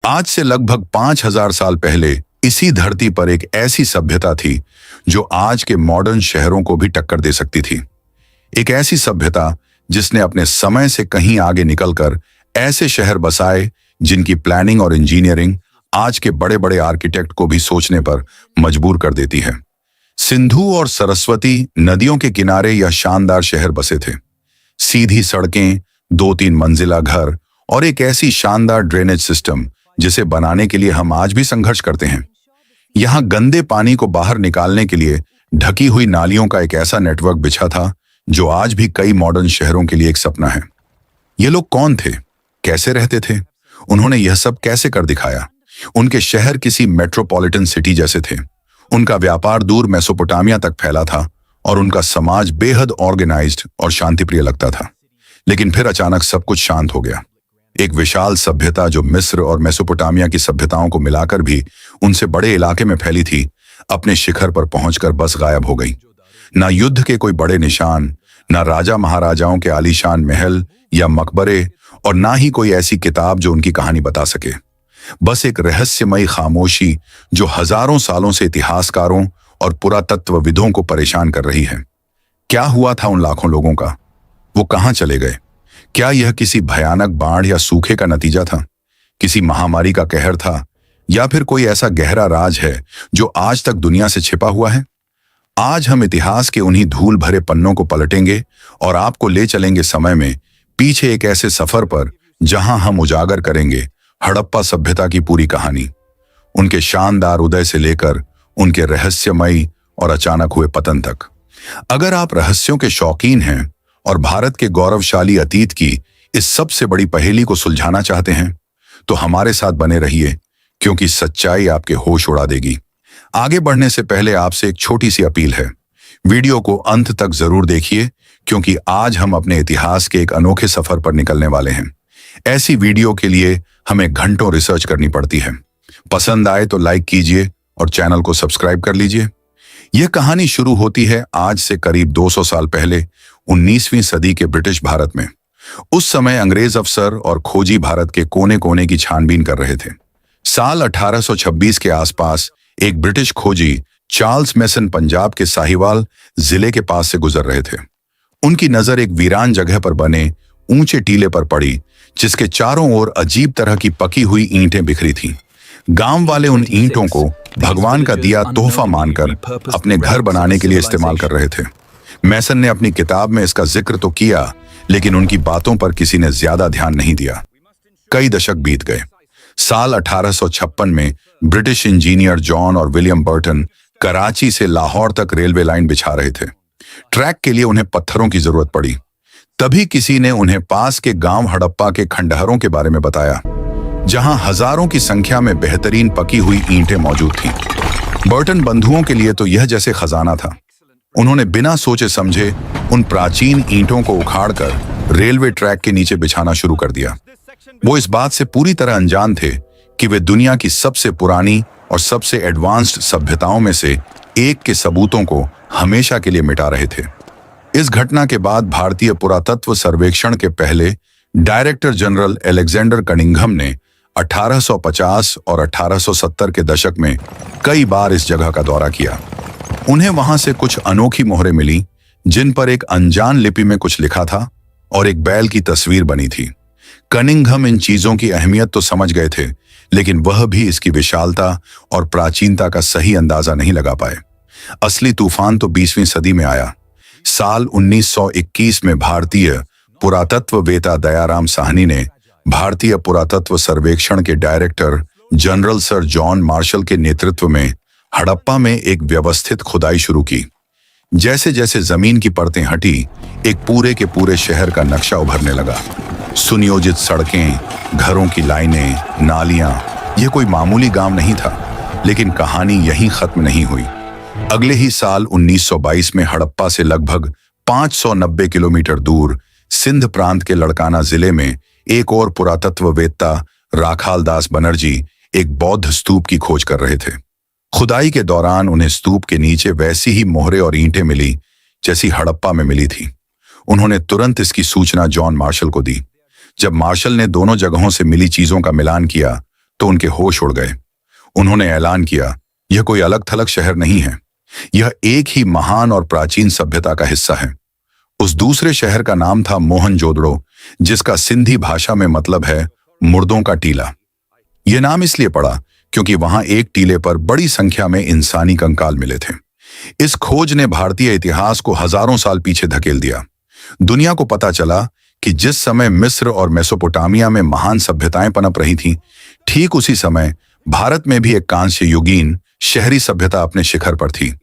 आज से लगभग 5000 साल पहले इसी धरती पर एक ऐसी सभ्यता थी जो आज के मॉडर्न शहरों को भी टक्कर दे सकती थी। एक ऐसी सभ्यता जिसने अपने समय से कहीं आगे निकलकर ऐसे शहर बसाए जिनकी प्लानिंग और इंजीनियरिंग आज के बड़े बड़े आर्किटेक्ट को भी सोचने पर मजबूर कर देती है। सिंधु और सरस्वती नदियों के किनारे यह शानदार शहर बसे थे। सीधी सड़कें, 2-3 मंजिला घर और एक ऐसी शानदार ड्रेनेज सिस्टम जिसे बनाने के लिए हम आज भी संघर्ष करते हैं। यहाँ गंदे पानी को बाहर निकालने के लिए ढकी हुई नालियों का एक ऐसा नेटवर्क बिछा था जो आज भी कई मॉडर्न शहरों के लिए एक सपना है। ये लोग कौन थे, कैसे रहते थे, उन्होंने यह सब कैसे कर दिखाया? उनके शहर किसी मेट्रोपॉलिटन सिटी जैसे थे। उनका व्यापार दूर मेसोपोटामिया तक फैला था और उनका समाज बेहद ऑर्गेनाइज्ड और शांतिप्रिय लगता था। लेकिन फिर अचानक सब कुछ शांत हो गया। एक विशाल सभ्यता जो मिस्र और मेसोपोटामिया की सभ्यताओं को मिलाकर भी उनसे बड़े इलाके में फैली थी, अपने शिखर पर पहुंचकर बस गायब हो गई। ना युद्ध के कोई बड़े निशान, ना राजा महाराजाओं के आलीशान महल या मकबरे, और ना ही कोई ऐसी किताब जो उनकी कहानी बता सके। बस एक रहस्यमयी खामोशी जो हजारों सालों से इतिहासकारों और पुरातत्वविदों को परेशान कर रही है। क्या हुआ था उन लाखों लोगों का? वो कहां चले गए? क्या यह किसी भयानक बाढ़ या सूखे का नतीजा था, किसी महामारी का कहर था, या फिर कोई ऐसा गहरा राज है जो आज तक दुनिया से छिपा हुआ है? आज हम इतिहास के उन्हीं धूल भरे पन्नों को पलटेंगे और आपको ले चलेंगे समय में पीछे एक ऐसे सफर पर जहां हम उजागर करेंगे हड़प्पा सभ्यता की पूरी कहानी, उनके शानदार उदय से लेकर उनके रहस्यमयी और अचानक हुए पतन तक। अगर आप रहस्यों के शौकीन हैं और भारत के गौरवशाली अतीत की इस सबसे बड़ी पहेली को सुलझाना चाहते हैं तो हमारे साथ बने रहिए, क्योंकि सच्चाई आपके होश उड़ा देगी। आगे बढ़ने से पहले आपसे एक छोटी सी अपील है। वीडियो को अंत तक जरूर देखिए, क्योंकि आज हम अपने इतिहास के एक अनोखे सफर पर निकलने वाले हैं। ऐसी वीडियो के लिए हमें घंटों रिसर्च करनी पड़ती है। पसंद आए तो लाइक कीजिए और चैनल को सब्सक्राइब कर लीजिए। यह कहानी शुरू होती है आज से करीब 200 साल पहले 19वीं सदी के ब्रिटिश भारत में। उस समय अंग्रेज अफसर और खोजी भारत के कोने कोने की छानबीन कर रहे थे। साल 1826 के आसपास एक ब्रिटिश खोजी चार्ल्स मेसन पंजाब के साहिवाल जिले के पास से गुजर रहे थे। उनकी नजर एक वीरान जगह पर बने ऊंचे टीले पर पड़ी, जिसके चारों ओर अजीब तरह की पकी हुई ईंटें बिखरी थीं। गांव वाले उन ईंटों को भगवान का दिया तोहफा मानकर अपने घर बनाने के लिए इस्तेमाल कर रहे थे। मैसन ने अपनी किताब में इसका जिक्र तो किया, लेकिन उनकी बातों पर किसी ने ज्यादा ध्यान नहीं दिया। कई दशक बीत गए। साल 1856 में ब्रिटिश इंजीनियर जॉन और विलियम बर्टन कराची से लाहौर तक रेलवे लाइन बिछा रहे थे। ट्रैक के लिए उन्हें पत्थरों की जरूरत पड़ी। तभी किसी ने उन्हें पास के गांव हड़प्पा के खंडहरों के बारे में बताया, जहां हजारों की संख्या में बेहतरीन पकी हुई ईंटें मौजूद थीं। बर्टन बंधुओं के लिए तो यह जैसे खजाना था। उन्होंने बिना सोचे समझे उन प्राचीन ईंटों को उखाड़कर रेलवे ट्रैक के नीचे बिछाना शुरू कर दिया। वो इस बात से पूरी तरह अनजान थे कि वे दुनिया की सबसे पुरानी और सबसे एडवांस्ड सभ्यताओं में से एक के सबूतों को हमेशा के लिए मिटा रहे थे। इस घटना के बाद भारतीय पुरातत्व सर्वेक्षण के पहले डायरेक्टर जनरल अलेक्जेंडर कनिंघम ने 1850 और 1870 के दशक में कई बार इस जगह का दौरा किया। उन्हें वहां से कुछ अनोखी मोहरें मिली, जिन पर एक अनजान लिपि में कुछ लिखा था और एक बैल की तस्वीर बनी थी। कनिंघम इन चीजों की अहमियत तो समझ गए थे, लेकिन वह भी इसकी विशालता और प्राचीनता का सही अंदाजा नहीं लगा पाए। असली तूफान तो 20वीं सदी में आया। साल 1921 में भारतीय पुरातत्ववेता दयाराम साहनी ने भारतीय पुरातत्व सर्वेक्षण के director general sir John Marshall के नेतृत्व में हड़प्पा में एक व्यवस्थित खुदाई शुरू की। जैसे जैसे जमीन की परतें हटी, एक पूरे के पूरे शहर का नक्शा उभरने लगा। सुनियोजित सड़कें, घरों की लाइनें, नालियां। यह कोई मामूली गांव नहीं था, लेकिन कहानी यहीं खत्म नहीं हुई। अगले ही साल 1922 में हड़प्पा से लगभग 590 किलोमीटर दूर सिंध प्रांत के लड़काना जिले में एक और पुरातत्ववेत्ता राखाल दास बनर्जी एक बौद्ध स्तूप की खोज कर रहे थे। खुदाई के दौरान उन्हें स्तूप के नीचे वैसी ही मोहरें और ईंटें मिली जैसी हड़प्पा में मिली थी। उन्होंने तुरंत इसकी सूचना जॉन मार्शल को दी। जब मार्शल ने दोनों जगहों से मिली चीजों का मिलान किया तो उनके होश उड़ गए। उन्होंने ऐलान किया, यह कोई अलग थलग शहर नहीं है, यह एक ही महान और प्राचीन सभ्यता का हिस्सा है। उस दूसरे शहर का नाम था मोहनजोदड़ो, जिसका सिंधी भाषा में मतलब है मुर्दों का टीला। यह नाम इसलिए पड़ा क्योंकि वहां एक टीले पर बड़ी संख्या में इंसानी कंकाल मिले थे। इस खोज ने भारतीय इतिहास को हजारों साल पीछे धकेल दिया। दुनिया को पता चला कि जिस समय मिस्र और मेसोपोटामिया में महान सभ्यताएं पनप रही थीं, ठीक उसी समय भारत में भी एक कांस्य युगीन शहरी सभ्यता अपने शिखर पर थी।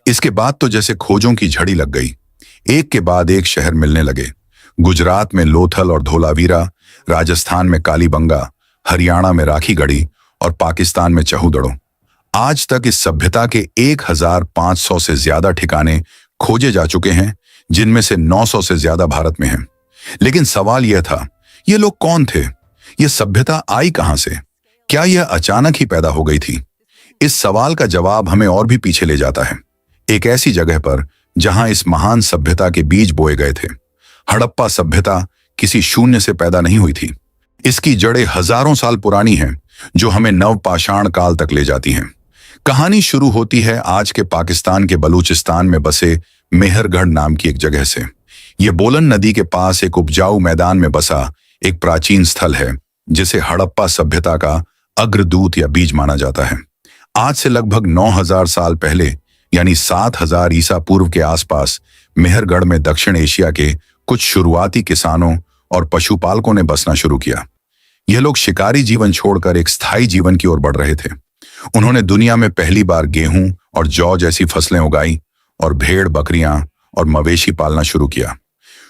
इसके बाद तो जैसे खोजों की झड़ी लग गई, एक के बाद एक शहर मिलने लगे। गुजरात में लोथल और धोलावीरा, राजस्थान में कालीबंगा, हरियाणा में राखीगढ़ी और पाकिस्तान में चहूदड़ो। आज तक इस सभ्यता के 1500 से ज्यादा ठिकाने खोजे जा चुके हैं, जिनमें से 900 से ज्यादा भारत में हैं। लेकिन सवाल यह था, ये लोग कौन थे? ये सभ्यता आई कहां से? क्या यह अचानक ही पैदा हो गई थी? इस सवाल का जवाब हमें और भी पीछे ले जाता है, एक ऐसी जगह पर जहां इस महान सभ्यता के बीज बोए गए थे। हड़प्पा सभ्यता किसी शून्य से पैदा नहीं हुई थी। इसकी जड़ें हजारों साल पुरानी हैं, जो हमें नवपाषाण काल तक ले जाती हैं। कहानी शुरू होती है आज के पाकिस्तान के बलूचिस्तान में बसे मेहरगढ़ नाम की एक जगह से। यह बोलन नदी के पास एक उपजाऊ मैदान में बसा एक प्राचीन स्थल है, जिसे हड़प्पा सभ्यता का अग्रदूत या बीज माना जाता है। आज से लगभग 9000 साल पहले, यानी 7000 ईसा पूर्व के आसपास, मेहरगढ़ में दक्षिण एशिया के कुछ शुरुआती किसानों और पशुपालकों ने बसना शुरू किया। यह लोग शिकारी जीवन छोड़कर एक स्थायी जीवन की ओर बढ़ रहे थे। उन्होंने दुनिया में पहली बार गेहूं और जौ जैसी फसलें उगाई और भेड़, बकरियां और मवेशी पालना शुरू किया।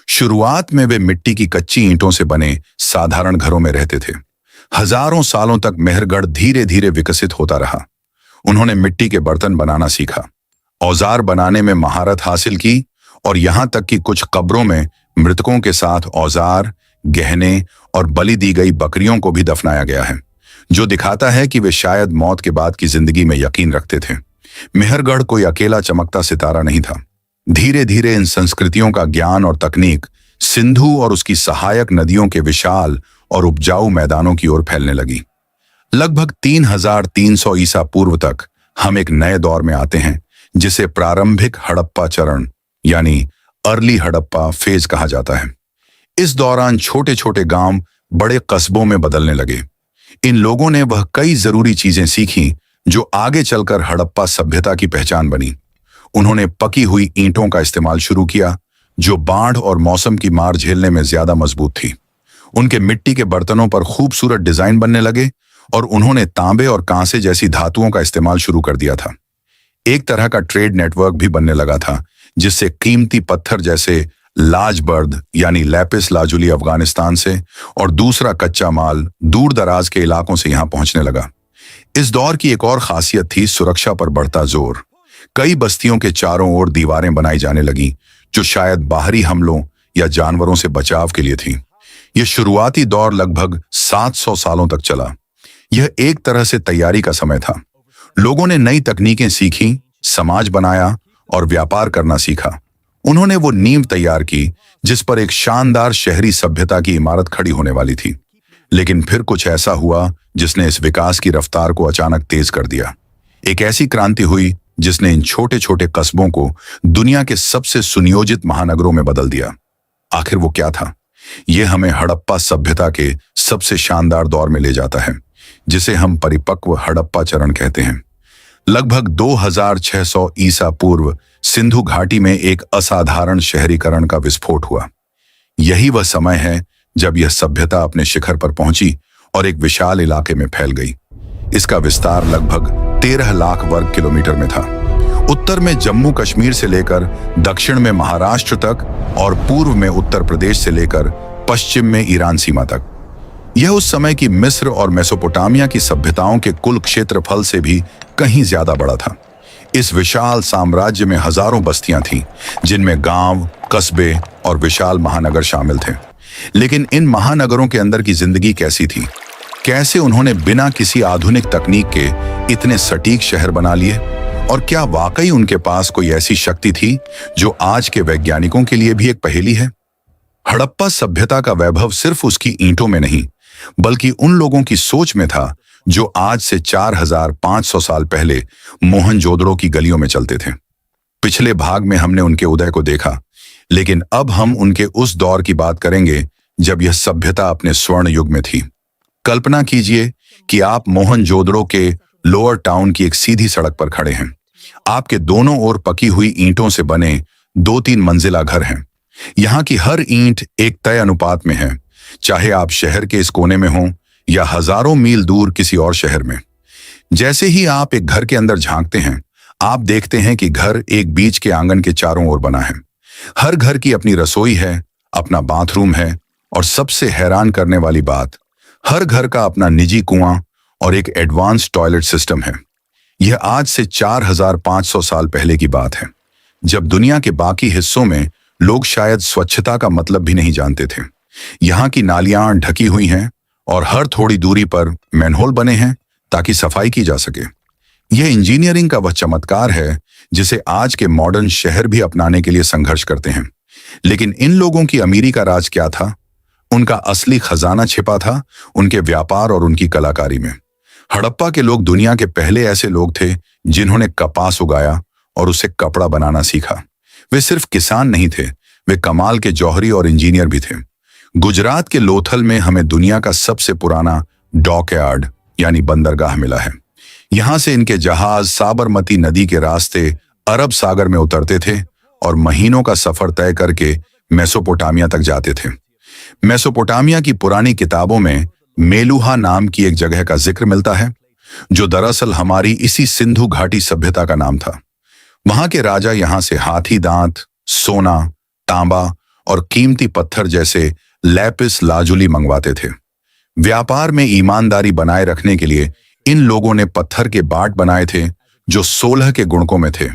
शुरुआत में वे मिट्टी की कच्ची ईंटों से बने साधारण घरों में रहते थे। हजारों सालों तक मेहरगढ़ धीरे धीरे विकसित होता रहा। उन्होंने मिट्टी के बर्तन बनाना सीखा, औजार बनाने में महारत हासिल की और यहां तक कि कुछ कब्रों में मृतकों के साथ औजार, गहने और बलि दी गई बकरियों को भी दफनाया गया है, जो दिखाता है कि वे शायद मौत के बाद की जिंदगी में यकीन रखते थे। मेहरगढ़ कोई अकेला चमकता सितारा नहीं था। धीरे धीरे इन संस्कृतियों का ज्ञान और तकनीक सिंधु और उसकी सहायक नदियों के विशाल और उपजाऊ मैदानों की ओर फैलने लगी। लगभग 3300 ईसा पूर्व तक हम एक नए दौर में आते हैं, जिसे प्रारंभिक हड़प्पा चरण यानी अर्ली हड़प्पा फेज कहा जाता है। इस दौरान छोटे छोटे गांव बड़े कस्बों में बदलने लगे। इन लोगों ने वह कई जरूरी चीजें सीखी जो आगे चलकर हड़प्पा सभ्यता की पहचान बनी। उन्होंने पकी हुई ईंटों का इस्तेमाल शुरू किया, जो बाढ़ और मौसम की मार झेलने में ज्यादा मजबूत थी। उनके मिट्टी के बर्तनों पर खूबसूरत डिजाइन बनने लगे और उन्होंने तांबे और कांसे जैसी धातुओं का इस्तेमाल शुरू कर दिया था। एक तरह का ट्रेड नेटवर्क भी बनने लगा था, जिससे कीमती पत्थर जैसे लाजबर्द यानी लैपिस लाजुली अफगानिस्तान से और दूसरा कच्चा माल दूर दराज के इलाकों से यहां पहुंचने लगा। इस दौर की एक और खासियत थी सुरक्षा पर बढ़ता जोर। कई बस्तियों के चारों ओर दीवारें बनाई जाने लगी, जो शायद बाहरी हमलों या जानवरों से बचाव के लिए थी। यह शुरुआती दौर लगभग 700 सालों तक चला। यह एक तरह से तैयारी का समय था। लोगों ने नई तकनीकें सीखी, समाज बनाया और व्यापार करना सीखा। उन्होंने वो नींव तैयार की जिस पर एक शानदार शहरी सभ्यता की इमारत खड़ी होने वाली थी। लेकिन फिर कुछ ऐसा हुआ जिसने इस विकास की रफ्तार को अचानक तेज कर दिया। एक ऐसी क्रांति हुई जिसने इन छोटे छोटे कस्बों को दुनिया के सबसे सुनियोजित महानगरों में बदल दिया। आखिर वो क्या था? यह हमें हड़प्पा सभ्यता के सबसे शानदार दौर में ले जाता है, जिसे हम परिपक्व हड़प्पा चरण कहते हैं। लगभग 2600 ईसा पूर्व सिंधु घाटी में एक असाधारण शहरीकरण का विस्फोट हुआ। यही वह समय है जब यह सभ्यता अपने शिखर पर पहुंची और एक विशाल इलाके में फैल गई। इसका विस्तार लगभग 13 लाख वर्ग किलोमीटर में था। उत्तर में जम्मू कश्मीर से लेकर दक्षिण में महाराष्ट्र तक और पूर्व में उत्तर प्रदेश से लेकर पश्चिम में ईरान सीमा तक। यह उस समय की मिस्र और मेसोपोटामिया की सभ्यताओं के कुल क्षेत्रफल से भी कहीं ज्यादा बड़ा था। इस विशाल साम्राज्य में हजारों बस्तियां थीं, जिनमें गांव, कस्बे और विशाल महानगर शामिल थे। लेकिन इन महानगरों के अंदर की जिंदगी कैसी थी? कैसे उन्होंने बिना किसी आधुनिक तकनीक के इतने सटीक शहर बना लिए? और क्या वाकई उनके पास कोई ऐसी शक्ति थी जो आज के वैज्ञानिकों के लिए भी एक पहेली है? हड़प्पा सभ्यता का वैभव सिर्फ उसकी ईंटों में नहीं, बल्कि उन लोगों की सोच में था जो आज से 4500 साल पहले मोहनजोदड़ो की गलियों में चलते थे। पिछले भाग में हमने उनके उदय को देखा, लेकिन अब हम उनके उस दौर की बात करेंगे जब यह सभ्यता अपने स्वर्ण युग में थी। कल्पना कीजिए कि आप मोहनजोदड़ो के लोअर टाउन की एक सीधी सड़क पर खड़े हैं। आपके दोनों ओर पकी हुई ईंटों से बने 2-3 मंजिला घर हैं। यहाँ की हर ईंट एक तय अनुपात में है, चाहे आप शहर के इस कोने में हों या हजारों मील दूर किसी और शहर में। जैसे ही आप एक घर के अंदर झांकते हैं, आप देखते हैं कि घर एक बीच के आंगन के चारों ओर बना है। हर घर की अपनी रसोई है, अपना बाथरूम है, और सबसे हैरान करने वाली बात, हर घर का अपना निजी कुआं और एक एडवांस टॉयलेट सिस्टम है। यह आज से 4500 साल पहले की बात है, जब दुनिया के बाकी हिस्सों में लोग शायद स्वच्छता का मतलब भी नहीं जानते थे। यहाँ की नालियां ढकी हुई हैं और हर थोड़ी दूरी पर मैनहोल बने हैं ताकि सफाई की जा सके। यह इंजीनियरिंग का वह चमत्कार है जिसे आज के मॉडर्न शहर भी अपनाने के लिए संघर्ष करते हैं। लेकिन इन लोगों की अमीरी का राज क्या था? उनका असली खजाना छिपा था उनके व्यापार और उनकी कलाकारी में। हड़प्पा के लोग दुनिया के पहले ऐसे लोग थे जिन्होंने कपास उगाया और उसे कपड़ा बनाना सीखा। वे सिर्फ किसान नहीं थे, वे कमाल के जौहरी और इंजीनियर भी थे। गुजरात के लोथल में हमें दुनिया का सबसे पुराना डॉकयार्ड यानी बंदरगाह मिला है। यहां से इनके जहाज साबरमती नदी के रास्ते अरब सागर में उतरते थे और महीनों का सफर तय करके मेसोपोटामिया तक जाते थे। मेसोपोटामिया की पुरानी किताबों में मेलुहा नाम की एक जगह का जिक्र मिलता है, जो दरअसल हमारी इसी सिंधु घाटी सभ्यता का नाम था। वहां के राजा यहां से हाथी दांत, सोना, तांबा और कीमती पत्थर जैसे लैपिस लाजुली मंगवाते थे। व्यापार में ईमानदारी बनाए रखने के लिए इन लोगों ने पत्थर के बाट बनाए थे जो 16 के गुणकों में थे।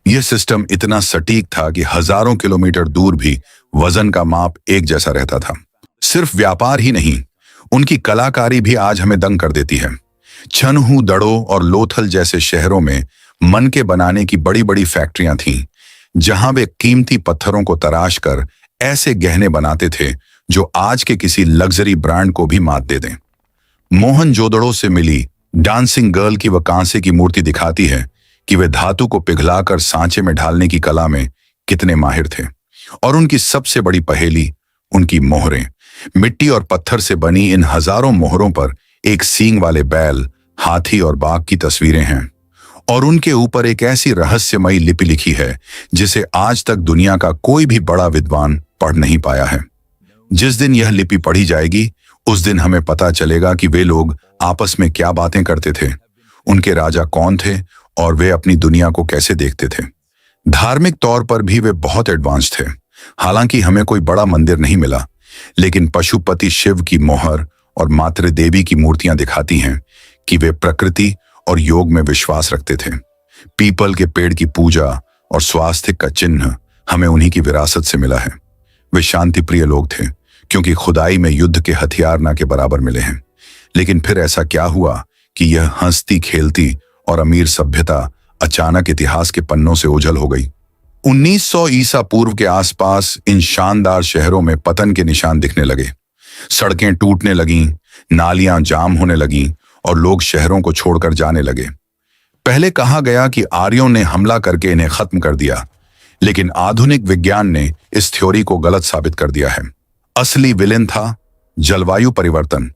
यह सिस्टम इतना सटीक था कि हजारों किलोमीटर दूर भी वजन का माप एक जैसा रहता था। सिर्फ व्यापार ही नहीं, उनकी कलाकारी भी आज हमें दंग कर देती है। छनहू, दड़ो और लोथल जैसे शहरों में मन के बनाने की बड़ी बड़ी फैक्ट्रियां थीं, जहां वे कीमती पत्थरों को तराश कर ऐसे गहने बनाते थे जो आज के किसी लग्जरी ब्रांड को भी मात दे दें। मोहनजोदड़ो से मिली डांसिंग गर्ल की वह कांसे की मूर्ति दिखाती है कि वे धातु को पिघलाकर सांचे में ढालने की कला में कितने माहिर थे। और उनकी सबसे बड़ी पहेली उनकी मोहरें। मिट्टी और पत्थर से बनी इन हजारों मोहरों पर एक सींग वाले बैल, हाथी और बाघ की तस्वीरें हैं, और उनके ऊपर एक ऐसी रहस्यमयी लिपि लिखी है जिसे आज तक दुनिया का कोई भी बड़ा विद्वान पढ़ नहीं पाया है। जिस दिन यह लिपि पढ़ी जाएगी, उस दिन हमें पता चलेगा कि वे लोग आपस में क्या बातें करते थे, उनके राजा कौन थे और वे अपनी दुनिया को कैसे देखते थे। धार्मिक तौर पर भी वे बहुत एडवांस थे। हालांकि हमें कोई बड़ा मंदिर नहीं मिला, लेकिन पशुपति शिव की मोहर और मातृ देवी की मूर्तियां दिखाती हैं कि वे प्रकृति और योग में विश्वास रखते थे। पीपल के पेड़ की पूजा और स्वास्थ्य का चिन्ह हमें उन्हीं की विरासत से मिला है। वे शांति प्रिय लोग थे, क्योंकि खुदाई में युद्ध के हथियार ना के बराबर मिले हैं। लेकिन फिर ऐसा क्या हुआ कि यह हंसती खेलती और अमीर सभ्यता अचानक इतिहास के पन्नों से ओझल हो गई। 1900 ईसा पूर्व के आसपास इन शानदार शहरों में पतन के निशान दिखने लगे। सड़कें टूटने लगीं, नालियां जाम होने लगीं और लोग शहरों को छोड़कर जाने लगे। पहले कहा गया कि आर्यों ने हमला करके इन्हें खत्म कर दिया, लेकिन आधुनिक विज्ञान ने इस थ्योरी को गलत साबित कर दिया है। असली विलेन था जलवायु परिवर्तन।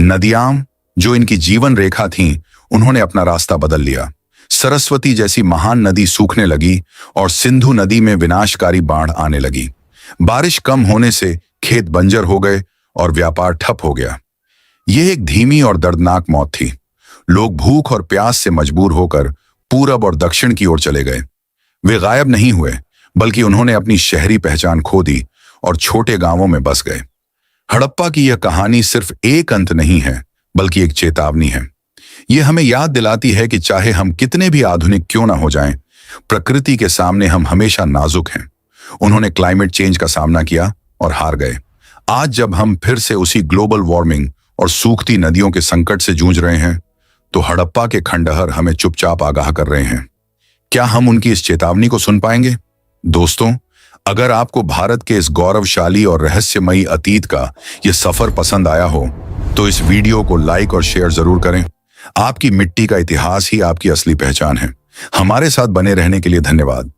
नदियां जो इनकी जीवन रेखा थीं, उन्होंने अपना रास्ता बदल लिया। सरस्वती जैसी महान नदी सूखने लगी और सिंधु नदी में विनाशकारी बाढ़ आने लगी। बारिश कम होने से खेत बंजर हो गए और व्यापार ठप हो गया। यह एक धीमी और दर्दनाक मौत थी। लोग भूख और प्यास से मजबूर होकर पूरब और दक्षिण की ओर चले गए। वे गायब नहीं हुए, बल्कि उन्होंने अपनी शहरी पहचान खो दी और छोटे गांवों में बस गए। हड़प्पा की यह कहानी सिर्फ एक अंत नहीं है, बल्कि एक चेतावनी है। यह हमें याद दिलाती है कि चाहे हम कितने भी आधुनिक क्यों ना हो जाएं, प्रकृति के सामने हम हमेशा नाजुक हैं। उन्होंने क्लाइमेट चेंज का सामना किया और हार गए। आज जब हम फिर से उसी ग्लोबल वार्मिंग और सूखती नदियों के संकट से जूझ रहे हैं, तो हड़प्पा के खंडहर हमें चुपचाप आगाह कर रहे हैं। क्या हम उनकी इस चेतावनी को सुन पाएंगे? दोस्तों, अगर आपको भारत के इस गौरवशाली और रहस्यमयी अतीत का ये सफर पसंद आया हो तो इस वीडियो को लाइक और शेयर जरूर करें। आपकी मिट्टी का इतिहास ही आपकी असली पहचान है। हमारे साथ बने रहने के लिए धन्यवाद।